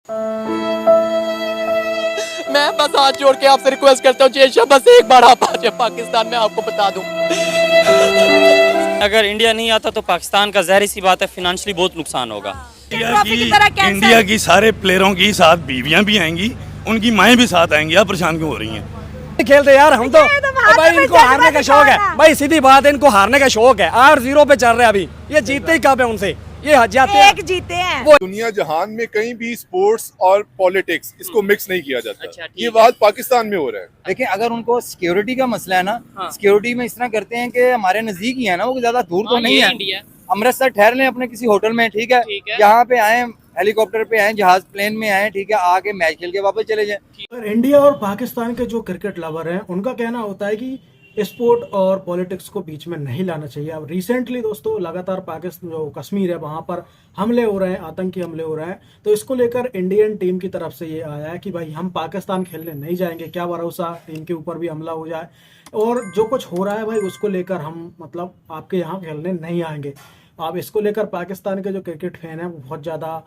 मैं बस हाथ जोड़ के आपसे रिक्वेस्ट करता हूँ जेशा, बस एक बार आप आ जाए पाकिस्तान में, आपको बता दूं। अगर इंडिया नहीं आता तो पाकिस्तान का ज़ाहिर सी बात है फाइनेंशियली बहुत नुकसान होगा। इंडिया की सारे प्लेयरों की साथ बीवियां भी आएंगी, उनकी माएँ भी साथ आएंगी। आप परेशान क्यों हो रही हैं? खेलते यार हम तो भाई, इनको हारने का शौक है भाई, सीधी बात है, इनको हारने का शौक है। 8-0 पे चल रहे हैं अभी, ये जीतते ही कब है उनसे, ये जाते हैं, एक जीते हैं। दुनिया जहान में कहीं भी स्पोर्ट्स और पॉलिटिक्स इसको मिक्स नहीं किया जाता। अच्छा, ये बात पाकिस्तान में हो रहा है। देखिए, अगर उनको सिक्योरिटी का मसला है ना, सिक्योरिटी में इस तरह करते हैं कि हमारे नजदीक ही है ना, वो ज्यादा दूर तो नहीं है। अमृतसर ठहर लें अपने किसी होटल में, ठीक है, यहाँ पे आए, हेलीकॉप्टर पे आए, जहाज प्लेन में आए, ठीक है, आके मैच खेल के वापस चले जाएं। पर इंडिया और पाकिस्तान के जो क्रिकेट लवर हैं उनका कहना होता है कि स्पोर्ट और पॉलिटिक्स को बीच में नहीं लाना चाहिए। अब रिसेंटली दोस्तों लगातार पाकिस्तान जो कश्मीर है वहां पर हमले हो रहे हैं, आतंकी हमले हो रहे हैं, तो इसको लेकर इंडियन टीम की तरफ से ये आया है कि भाई हम पाकिस्तान खेलने नहीं जाएंगे, क्या भरोसा टीम के ऊपर भी हमला हो जाए, और जो कुछ हो रहा है भाई उसको लेकर हम मतलब आपके यहाँ खेलने नहीं आएंगे। अब इसको लेकर पाकिस्तान के जो क्रिकेट फैन है वो बहुत ज़्यादा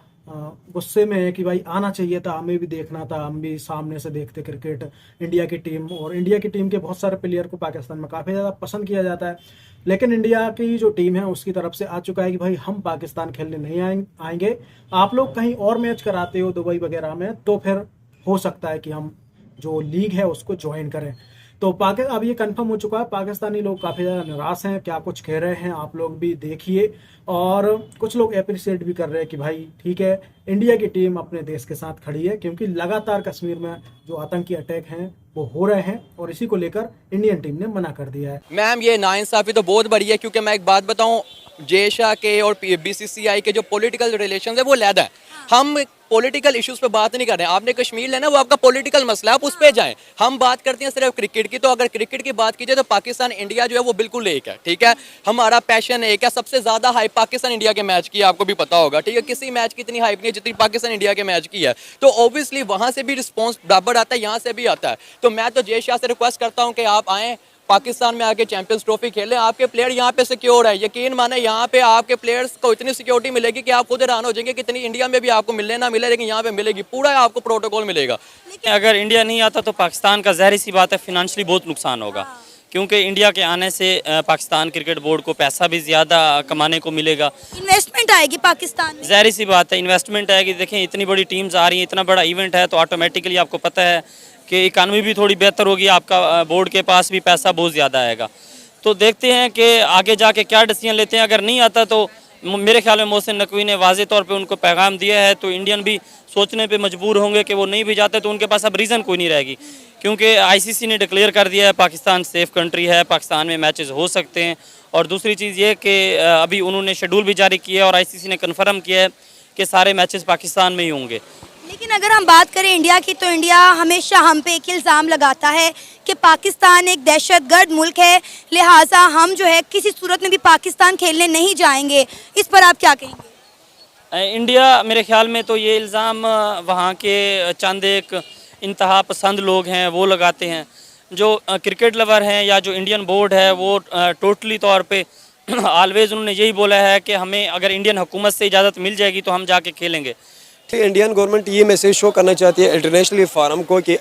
गुस्से में है कि भाई आना चाहिए था, हमें भी देखना था, हम भी सामने से देखते क्रिकेट। इंडिया की टीम और इंडिया की टीम के बहुत सारे प्लेयर को पाकिस्तान में काफ़ी ज़्यादा पसंद किया जाता है, लेकिन इंडिया की जो टीम है उसकी तरफ से आ चुका है कि भाई हम पाकिस्तान खेलने नहीं आएंगे। आप लोग कहीं और मैच कराते हो दुबई वगैरह में तो फिर हो सकता है कि हम जो लीग है उसको ज्वाइन करें। तो अब ये कंफर्म हो चुका है, पाकिस्तानी लोग काफ़ी ज़्यादा निराश हैं, क्या कुछ कह रहे हैं आप लोग भी देखिए, और कुछ लोग अप्रिशिएट भी कर रहे हैं कि भाई ठीक है, इंडिया की टीम अपने देश के साथ खड़ी है, क्योंकि लगातार कश्मीर में जो आतंकी अटैक हैं वो हो रहे हैं और इसी को लेकर इंडियन टीम ने मना कर दिया है। मैम ये नाइंसाफ़ी तो बहुत बड़ी है, क्योंकि मैं एक बात बताऊं, जेशा के और बीसीसीआई के जो पॉलिटिकल रिलेशन है वो अलग है। हम पॉलिटिकल इश्यूज पे बात नहीं कर रहे हैं। आपने कश्मीर लेना, वो आपका पॉलिटिकल मसला है, आप उस पे जाएं। हम बात करते हैं सिर्फ क्रिकेट की। तो अगर क्रिकेट की बात की जाए तो पाकिस्तान इंडिया जो है वो बिल्कुल एक है, ठीक है, हमारा पैशन एक है। सबसे ज्यादा हाइप पाकिस्तान इंडिया के मैच की, आपको भी पता होगा, ठीक है, किसी मैच की इतनी हाइप नहीं जितनी पाकिस्तान इंडिया के मैच की है। तो ऑब्वियसली वहां से भी रिस्पॉन्स बराबर आता है, यहाँ से भी आता है। तो मैं तो जय शाह से रिक्वेस्ट करता हूँ कि आप आएँ पाकिस्तान में आके चैंपियंस ट्रॉफी खेलें। आपके प्लेयर यहाँ पे सिक्योर है, यकीन माने यहाँ पे आपके प्लेयर्स को इतनी सिक्योरिटी मिलेगी कि आप खुद हैरान हो जाएंगे कि इतनी इंडिया में भी आपको मिलने ना मिले, लेकिन यहाँ पे मिलेगी, पूरा आपको प्रोटोकॉल मिलेगा। अगर इंडिया नहीं आता तो पाकिस्तान का ज़ाहिर सी बात है फाइनेंशियली बहुत नुकसान होगा, क्योंकि इंडिया के आने से पाकिस्तान क्रिकेट बोर्ड को पैसा भी ज़्यादा कमाने को मिलेगा, इन्वेस्टमेंट आएगी पाकिस्तान में, ज़ाहिर सी बात है इन्वेस्टमेंट आएगी। देखें इतनी बड़ी टीम्स आ रही हैं, इतना बड़ा इवेंट है, तो ऑटोमेटिकली आपको पता है कि इकानमी भी थोड़ी बेहतर होगी, आपका बोर्ड के पास भी पैसा बहुत ज़्यादा आएगा। तो देखते हैं कि आगे जाके क्या डिसीजन लेते हैं। अगर नहीं आता तो मेरे ख्याल में मोहसिन नकवी ने वाज़े तौर पे उनको पैगाम दिया है, तो इंडियन भी सोचने पे मजबूर होंगे कि वो नहीं भी जाते तो उनके पास अब रीज़न कोई नहीं रहेगी, क्योंकि आईसीसी ने डिक्लेयर कर दिया है पाकिस्तान सेफ़ कंट्री है, पाकिस्तान में मैचेस हो सकते हैं। और दूसरी चीज़ ये कि अभी उन्होंने शेड्यूल भी जारी किया है और आईसीसी ने कन्फर्म किया है कि सारे मैचेस पाकिस्तान में ही होंगे। लेकिन अगर हम बात करें इंडिया की, तो इंडिया हमेशा हम पे एक इल्ज़ाम लगाता है कि पाकिस्तान एक दहशतगर्द मुल्क है, लिहाजा हम जो है किसी सूरत में भी पाकिस्तान खेलने नहीं जाएंगे। इस पर आप क्या कहेंगे? इंडिया मेरे ख्याल में तो ये इल्ज़ाम वहाँ के चंद एक इंतहा पसंद लोग हैं वो लगाते हैं। जो क्रिकेट लवर हैं या जो इंडियन बोर्ड है वो टोटली तौर पे ऑलवेज़ उन्होंने यही बोला है कि हमें अगर इंडियन हुकूमत से इजाज़त मिल जाएगी तो हम जाके खेलेंगे। इंडियन गवर्नमेंट ये मैसेज शो करना चाहती है इंटरनेशनली फार्म को कि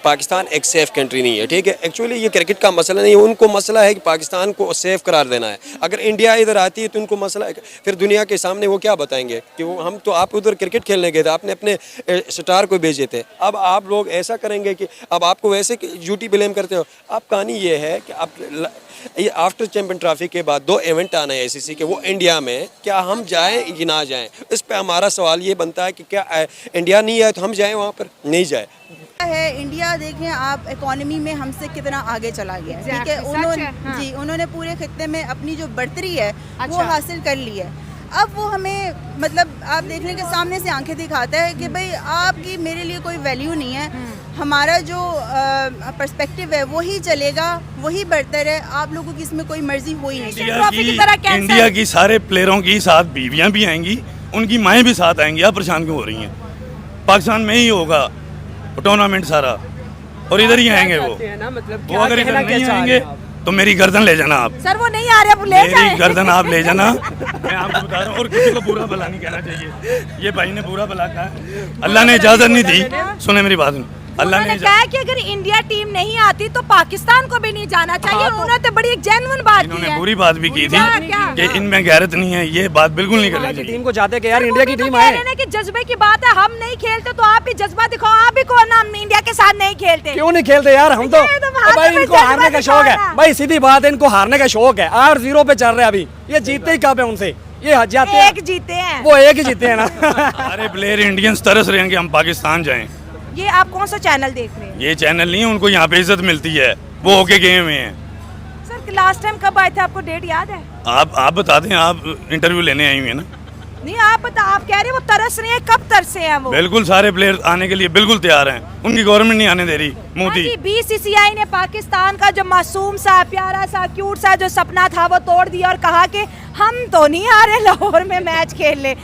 पाकिस्तान एक सेफ कंट्री नहीं है, ठीक है। एक्चुअली ये क्रिकेट का मसला नहीं है, उनको मसला है कि पाकिस्तान को सेफ करार देना है। अगर इंडिया इधर आती है तो उनको मसला है, फिर दुनिया के सामने वो क्या बताएंगे कि वो हम तो आप उधर क्रिकेट खेलने गए थे, आपने अपने स्टार को भेजे थे, अब आप लोग ऐसा करेंगे कि अब आपको वैसे ड्यूटी ब्लेम करते हो। अब कहानी ये है कि आप ये आफ्टर चैंपियन ट्रॉफी के बाद 2 इवेंट आना है आईसीसी के, वो इंडिया में, क्या हम जाएं या ना जाएं? इस पे हमारा सवाल ये बनता है कि क्या इंडिया नहीं आए तो हम जाएं वहाँ पर, नहीं जाए है। इंडिया देखें आप, इकोनॉमी में हमसे कितना आगे चला गया है, ठीक है। उन्होंने जी उन्होंने पूरे खित्ते में अपनी जो बढ़तरी है वो हासिल कर ली है। अब वो हमें मतलब आप देखने के सामने से आंखें दिखाता है कि भाई आपकी मेरे लिए कोई वैल्यू नहीं है, हमारा जो पर्सपेक्टिव है वही चलेगा, वही बेहतर है, आप लोगों की इसमें कोई मर्जी हो ही नहीं। इंडिया की सारे प्लेयरों की साथ बीवियां भी आएंगी, उनकी माएँ भी साथ आएंगी। आप परेशान क्यों हो रही हैं? पाकिस्तान में ही होगा टूर्नामेंट सारा और इधर ही आएंगे वो। मतलब वो अगर इधर नहीं आएंगे तो मेरी गर्दन ले जाना आप, सर वो नहीं आ रहे, अब ले मेरी जाएं। गर्दन आप ले जाना। मैं आपको बता रहा हूँ, और किसी को बुरा भला नहीं कहना चाहिए। ये भाई ने बुरा भला कहा, अल्लाह ने इजाजत नहीं दी। सुने मेरी बात, अल्लाह ने उन्होंने कहा कि अगर इंडिया टीम नहीं आती तो पाकिस्तान को भी नहीं जाना चाहिए। उन्होंने तो बड़ी एक जेन्युइन बात की इन्होंने है। बुरी बात भी की थी क्या? कि इनमें गैरत नहीं है, ये बात बिल्कुल नहीं करनी की चाहिए। टीम को जाते कि यार सर, इंडिया वो की भी तो टीम कह आए। रहे हैं ना कि जज्बे की बात है, हम नहीं खेलते तो आप भी जज्बा दिखाओ, आप भी कौन हम इंडिया के साथ नहीं खेलते। क्यों नहीं खेलते यार, हम तो ये तो भारत भाई में इनको जज्बा हारने का दिखाओ शौक ना। है भाई, सीधी बात है, इनको हारने का शौक है। 8-0 पे चल रहे हैं अभी, ये जीतते ही कब है उनसे, ये जाते हैं एक जीते हैं। वो एक ही जीते हैं ना। सारे प्लेयर इंडियंस तरस रहे हैं कि हम पाकिस्तान जाएं। ये आप कौन सा चैनल देख रहे हैं? ये चैनल नहीं है, उनको यहाँ पे इज्जत मिलती है, वो होके गए हुए हैं। सर लास्ट टाइम कब आए थे, आपको डेट याद है? आप बता दें, आप इंटरव्यू लेने आई हुई हैं ना। नहीं आप बता, आप कह रहे हैं वो तरस रहे हैं, कब तरसे हैं वो? बिल्कुल सारे प्लेयर आने के लिए बिल्कुल तैयार हैं, उनकी गवर्नमेंट नहीं आने दे रही मोदी। बीसीसीआई ने पाकिस्तान का जो मासूम सा, प्यारा सा, क्यूट सा जो सपना था वो तोड़ दिया और कहा कि हम तो नहीं आ रहे लाहौर में मैच खेल ले।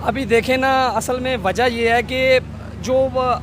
अभी देखें ना, असल में वजह ये है कि जो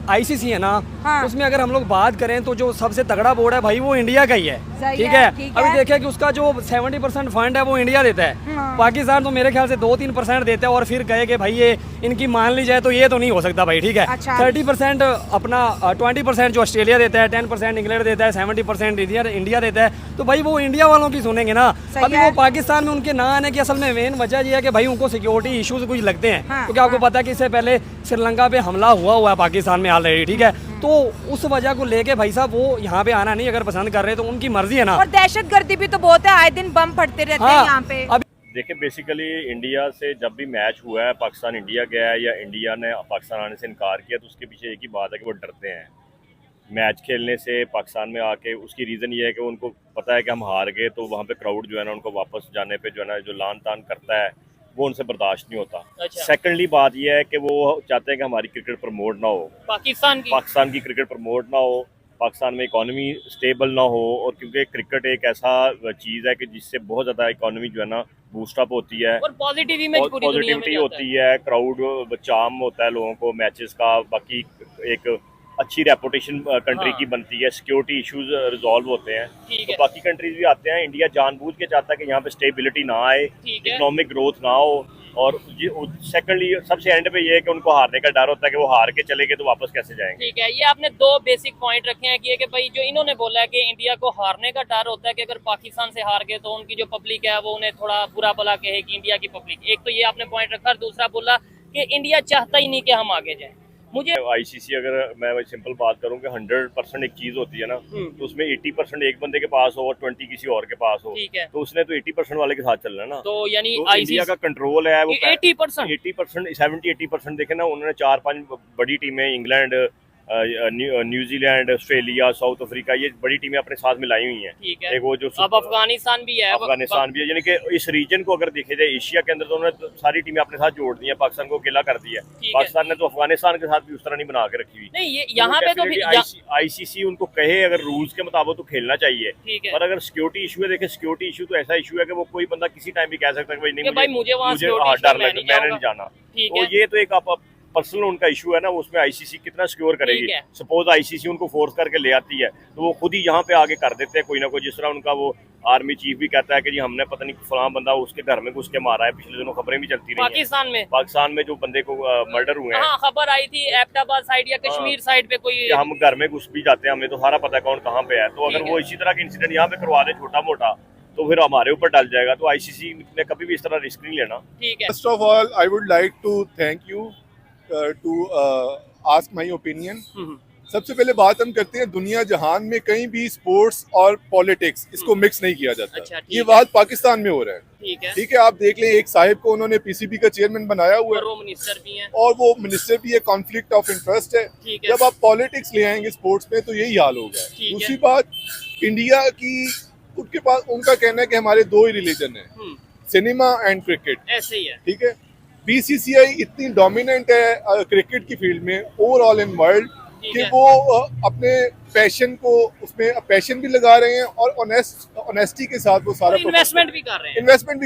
आईसीसी है ना, हाँ। उसमें अगर हम लोग बात करें तो जो सबसे तगड़ा बोर्ड है भाई वो इंडिया का ही है। सही ठीक है, है, ठीक अभी है। देखें कि उसका जो 70% फंड है वो इंडिया देता है। हाँ। पाकिस्तान तो मेरे ख्याल से 2-3% देता है, और फिर कहे कि भाई ये इनकी मान ली जाए तो ये तो नहीं हो सकता भाई। ठीक है, अच्छा। 30% अपना 20% जो ऑस्ट्रेलिया देता है, 10% इंग्लैंड देता है, 70% इंडिया देता है। तो भाई वो इंडिया वालों की सुनेंगे ना। सही अभी है। वो पाकिस्तान में उनके ना आने की असल में मेन वजह ये है कि भाई उनको सिक्योरिटी इश्यूज कुछ लगते हैं। हाँ, क्योंकि आपको पता है कि इससे पहले श्रीलंका पे हमला हुआ है पाकिस्तान में ऑलरेडी। ठीक है, तो उस वजह को लेके भाई साहब वो यहाँ पे आना नहीं अगर पसंद कर रहे तो उनकी मर्जी है ना। और दहशतगर्दी भी तो बहुत है, आए दिन बम फटते रहते हैं यहाँ पे। अब देखिए बेसिकली इंडिया से जब भी मैच हुआ है, पाकिस्तान इंडिया गया है या इंडिया ने पाकिस्तान आने से इनकार किया, तो उसके पीछे एक ही बात है कि वो डरते हैं मैच खेलने से पाकिस्तान में आके। उसकी रीज़न ये है कि उनको पता है कि हम हार गए तो वहाँ पे क्राउड जो है ना उनको वापस जाने पे जो है ना जो लान तान करता है वो उनसे बर्दाश्त नहीं होता। अच्छा। सेकेंडली बात यह है कि वो चाहते हैं कि हमारी क्रिकेट प्रमोट ना हो, पाकिस्तान की क्रिकेट प्रमोट ना हो, पाकिस्तान में इकोनॉमी स्टेबल ना हो। और क्योंकि क्रिकेट एक ऐसा चीज़ है कि जिससे बहुत ज़्यादा इकोनॉमी जो है ना बूस्टअप होती है और पॉजिटिविटी होती है, क्राउड चार्म होता है लोगों को मैचेस का, बाकी एक अच्छी रेपुटेशन कंट्री की बनती है, सिक्योरिटी इश्यूज रिजॉल्व होते हैं। तो बाकी कंट्रीज भी आते हैं। इंडिया जानबूझ के चाहता है कि यहाँ पे स्टेबिलिटी ना आए, इकोनॉमिक ग्रोथ ना हो। और सेकंडली सबसे एंड पे ये है कि उनको हारने का डर होता है कि वो हार के चले गए तो वापस कैसे जाएंगे। ठीक है, ये आपने दो बेसिक पॉइंट रखे हैं कि भाई जो इन्होंने बोला है कि इंडिया को हारने का डर होता है कि अगर पाकिस्तान से हार गए तो उनकी जो पब्लिक है वो उन्हें थोड़ा बुरा भला कहेगी इंडिया की पब्लिक। एक तो ये आपने पॉइंट रखा, और दूसरा बोला कि इंडिया चाहता ही नहीं कि हम आगे जाएं। मुझे आईसीसी अगर मैं सिंपल बात करूं कि 100% एक चीज होती है ना, तो उसमें 80% एक बंदे के पास हो और 20 किसी और के पास हो, ठीक है, तो उसने तो 80% वाले के साथ चलना है ना। तो यानी तो इंडिया का कंट्रोल है वो 80% 70-80% देखे ना। उन्होंने 4-5 बड़ी टीमें England, New Zealand, Australia, south Africa, ये बड़ी टीमें अपने साथ मिलाई हुई हैं। ठीक है, एक वो जो अब अफगानिस्तान भी है, यानी कि इस रीजन को अगर देखे जाए एशिया के अंदर तो उन्होंने सारी टीमें अपने साथ जोड़ दी है, पाकिस्तान को अकेला कर दिया है। पाकिस्तान ने तो अफगानिस्तान के साथ भी उस तरह नहीं बना के रखी हुई। नहीं, ये यहाँ पे तो आईसीसी उनको कहे अगर रूल्स के मुताबिक तो खेलना चाहिए, पर अगर सिक्योरिटी इशू है, देखे सिक्योरिटी इशू तो ऐसा इशू है कि वो कोई बंदा किसी टाइम भी कह सकता है कि भाई मुझे डर लगे, मैंने नहीं जाना। तो ये तो एक आप पर्सनल उनका इशू है ना, उसमें आईसीसी कितना सिक्योर करेगी। सपोज आईसीसी उनको फोर्स करके ले आती है तो वो खुद ही यहाँ पे आगे कर देते हैं कोई ना कोई। जिस तरह उनका वो आर्मी चीफ भी कहता है कि जी हमने पता नहीं फलां बंदा उसके घर में घुस के मारा है, पिछले दिनों खबरें भी चलती रही पाकिस्तान में जो बंदे को मर्डर हुए हैं। खबर आई थी एबटाबाद साइड या कश्मीर साइड पे कोई, हम घर में घुस भी जाते हैं, हमें तो सारा पता है कौन कहाँ पे है। तो अगर वो इसी तरह के इंसिडेंट यहाँ पे करवा दे छोटा मोटा तो फिर हमारे ऊपर डल जाएगा। तो आईसीसी ने कभी भी इस तरह रिस्क नहीं लेना। ठीक है, first of all I would like to thank you to ask my opinion. सबसे पहले बात हम करते हैं दुनिया जहान में कहीं भी स्पोर्ट्स और पॉलिटिक्स इसको मिक्स नहीं किया जाता। अच्छा, ये बात पाकिस्तान में हो रहा है। ठीक है, आप देख लें एक साहिब को उन्होंने पीसीबी का चेयरमैन बनाया हुआ है और वो मिनिस्टर भी हैं, और वो मिनिस्टर भी है, कॉन्फ्लिक्ट ऑफ इंटरेस्ट है। जब आप पॉलिटिक्स ले आएंगे स्पोर्ट्स में तो यही हाल होगा। दूसरी बात, इंडिया की उनके पास उनका कहना है कि हमारे दो ही रिलीजन है, सिनेमा एंड क्रिकेट। ऐसे ही है, ठीक है, बीसीसीआई इतनी डोमिनेंट है क्रिकेट की फील्ड में ओवरऑल इन वर्ल्ड कि वो अपने पैशन को उसमें पैशन भी लगा रहे हैं और ऑनेस्टी के साथ वो सारा इन्वेस्टमेंट भी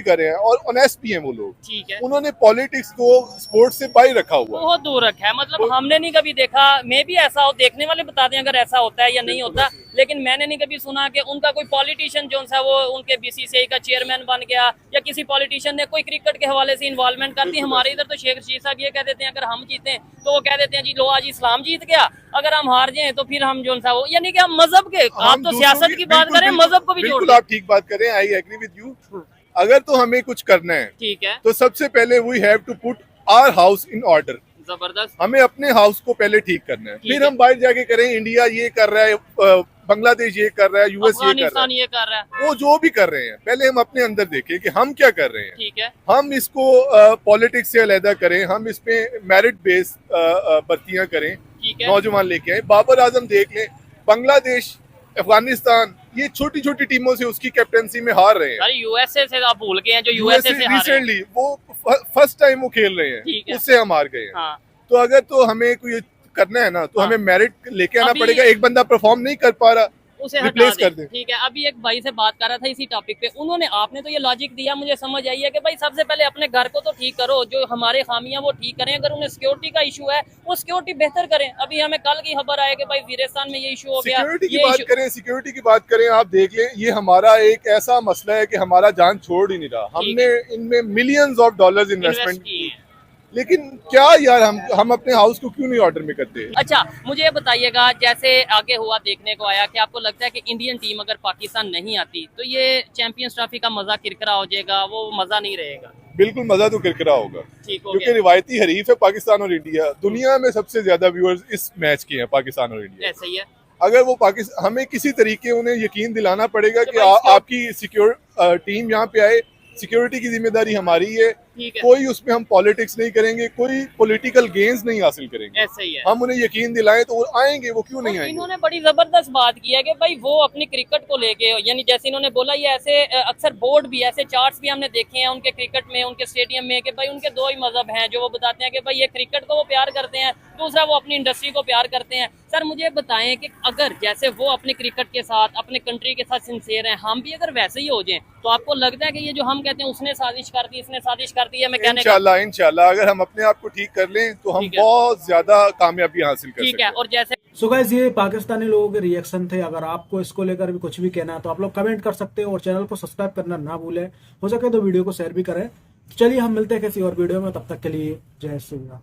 कर रहे हैं और ऑनेस्ट भी हैं वो लोग। ठीक है, उन्होंने पॉलिटिक्स को स्पोर्ट्स से बाहर रखा हुआ है, बहुत दूर रखा है। मतलब हमने नहीं कभी देखा, मे भी ऐसा हो, देखने वाले बता दें अगर ऐसा होता है या नहीं होता, लेकिन मैंने नहीं कभी सुना कि उनका कोई पॉलिटिशियन जो सा वो उनके बीसीसीआई का चेयरमैन बन गया या किसी पॉलिटिशियन ने कोई क्रिकेट के हवाले से इन्वॉल्वमेंट कर दी। हमारे इधर तो शेख रशीद साहब ये कह देते हैं अगर हम जीते तो वो कह देते हैं जी लो आज इस्लाम जीत गया, अगर हम हार जाएं तो फिर हम जो सा वो, यानी कि हम मजहब के, आप तो सियासत की बात करें, मजहब को भी जोड़ आप ठीक बात करें, आई एग्री विद यू। अगर तो हमें कुछ करना है, ठीक है, तो सबसे पहले we have to put our house in order. जबरदस्त, हमें अपने हाउस को पहले ठीक करना है, फिर हम बाहर जाके करें इंडिया ये कर रहा है, बांग्लादेश ये कर रहा है, यूएस ये कर रहा है, वो जो भी कर रहे हैं, पहले हम अपने अंदर देखें कि हम क्या कर रहे हैं। ठीक है, हम इसको पॉलिटिक्स से अलहदा करें, हम इसमें मेरिट बेस भर्तियां करें, नौजवान लेके आए। बाबर आजम देख लें, बांग्लादेश, अफगानिस्तान, ये छोटी छोटी टीमों से उसकी कैप्टनसी में हार रहे हैं। यूएसए से आप भूल गए हैं, जो यूएसए से रिसेंटली वो फर्स्ट टाइम वो खेल रहे हैं, उससे हम हार गए हैं। हाँ। तो अगर तो हमें कोई करना है ना, तो हमें मेरिट लेके आना पड़ेगा। एक बंदा परफॉर्म नहीं कर पा रहा, उसे रिप्लेस कर दे। ठीक है, अभी एक भाई से बात कर रहा था इसी टॉपिक पे, उन्होंने, आपने तो ये लॉजिक दिया, मुझे समझ आई है कि भाई सबसे पहले अपने घर को तो ठीक करो, जो हमारे खामियां वो ठीक करें। अगर उन्हें सिक्योरिटी का इशू है वो सिक्योरिटी बेहतर करें। अभी हमें कल की खबर आए कि भाई वजीरिस्तान में ये इशू हो गया। सिक्योरिटी की बात करें, आप देख लें, ये हमारा एक ऐसा मसला है कि हमारा जान छोड़ ही नहीं रहा। हमने इनमें मिलियंस ऑफ डॉलर्स इन्वेस्टमेंट की, लेकिन क्या यार हम अपने हाउस को क्यों नहीं ऑर्डर में करते। अच्छा, मुझे ये बताइएगा, जैसे आगे हुआ देखने को आया कि आपको लगता है कि इंडियन टीम अगर पाकिस्तान नहीं आती तो ये चैंपियंस ट्रॉफी का मजा किरकिरा हो जाएगा, वो मजा नहीं रहेगा। बिल्कुल मजा तो किरकिरा होगा, क्योंकि रिवायती हरीफ है पाकिस्तान और इंडिया। दुनिया में सबसे ज्यादा व्यूअर्स इस मैच के हैं, पाकिस्तान और इंडिया। ऐसा ही है। अगर वो पाकिस्तान, हमें किसी तरीके उन्हें यकीन दिलाना पड़ेगा कि आपकी सिक्योर टीम यहाँ पे आए, सिक्योरिटी की जिम्मेदारी हमारी है। कोई उसमें हम पॉलिटिक्स नहीं करेंगे, कोई पॉलिटिकल गेन्स नहीं हासिल करेंगे। ऐसा ही है। हम उन्हें यकीन दिलाएं तो वो आएंगे, वो क्यों नहीं आएंगे। इन्होंने बड़ी जबरदस्त बात की है कि भाई वो अपनी क्रिकेट को लेके, यानी जैसे इन्होंने बोला, ये ऐसे अक्सर बोर्ड भी, ऐसे चार्ट्स भी हमने देखे हैं उनके क्रिकेट में, उनके स्टेडियम में, कि भाई उनके दो ही मजहब हैं, जो वो बताते हैं कि भाई ये क्रिकेट को वो प्यार करते हैं, दूसरा वो अपनी इंडस्ट्री को प्यार करते हैं। सर मुझे बताएं कि अगर जैसे वो अपने क्रिकेट के साथ, अपने कंट्री के साथ सिंसियर हैं, हम भी अगर वैसे ही हो जाएं, तो आपको लगता है कि ये जो हम कहते हैं उसने साजिश कर दी, इसने साजिश कर दी है, मैं कहने का इंशाल्लाह अगर हम अपने आप को ठीक कर लें तो हम बहुत ज्यादा कामयाबी हासिल कर सकते हैं। ठीक है। और जैसे सो गाइस, ये पाकिस्तानी लोगों के रिएक्शन थे। अगर आपको इसको लेकर भी कुछ भी कहना है तो आप लोग कमेंट कर सकते हो और चैनल को सब्सक्राइब करना ना भूलें। हो सके तो वीडियो को शेयर भी करें। चलिए हम मिलते हैं किसी और वीडियो में, तब तक के लिए जय श्री राम।